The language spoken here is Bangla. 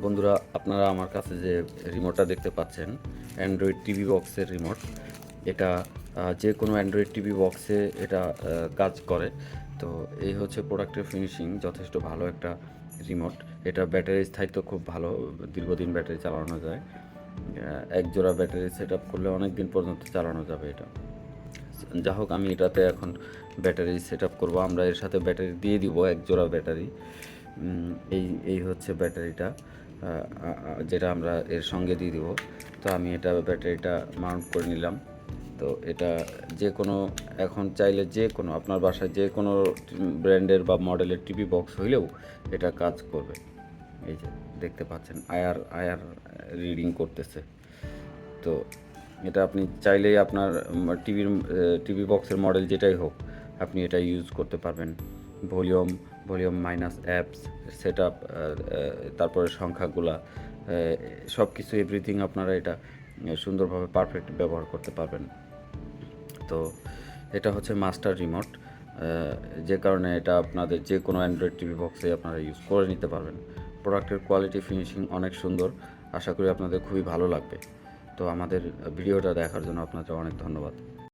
বন্ধুরা, আপনারা আমার কাছে যে রিমোটটা দেখতে পাচ্ছেন, অ্যান্ড্রয়েড টিভি বক্সের রিমোট। এটা যে কোনো অ্যান্ড্রয়েড টিভি বক্সে এটা কাজ করে। তো এই হচ্ছে প্রোডাক্টের ফিনিশিং, যথেষ্ট ভালো একটা রিমোট। এটা ব্যাটারি স্থায়িত্ব খুব ভালো, দীর্ঘদিন ব্যাটারি চালানো যায়। এক জোড়া ব্যাটারি সেট আপ করলে অনেক দিন পর্যন্ত চালানো যাবে এটা। যা হোক, আমি এটাতে এখন ব্যাটারি সেট আপ করবো। আমরা এর সাথে ব্যাটারি দিয়ে দিব, এক জোড়া ব্যাটারি। এই এই হচ্ছে ব্যাটারিটা, যেটা আমরা এর সঙ্গে দিয়ে দিব। তো আমি এটা ব্যাটারিটা মাউন্ট করে নিলাম। তো এটা যে কোনো, এখন চাইলে যে কোনো আপনার বাসায় যে কোনো ব্র্যান্ডের বা মডেলের টিভি বক্স হইলেও এটা কাজ করবে। এই যে দেখতে পাচ্ছেন, আয়ার আয়ার রিডিং করতেছে। তো এটা আপনি চাইলেই আপনার টিভি বক্সের মডেল যেটাই হোক, আপনি এটা ইউজ করতে পারবেন। Volume volume minus apps set up, তারপরে সংখ্যাগুলা, সব কিছু এভরিথিং আপনারা এটা সুন্দরভাবে পারফেক্ট ব্যবহার করতে পারবেন। তো এটা হচ্ছে মাস্টার রিমোট, যে কারণে এটা আপনাদের যে কোনো অ্যান্ড্রয়েড টিভি বক্সে আপনারা ইউজ করে নিতে পারবেন। প্রোডাক্টের কোয়ালিটি ফিনিশিং অনেক সুন্দর, আশা করি আপনাদের খুবই ভালো লাগবে। তো আমাদের ভিডিওটা দেখার জন্য আপনাদের অনেক ধন্যবাদ।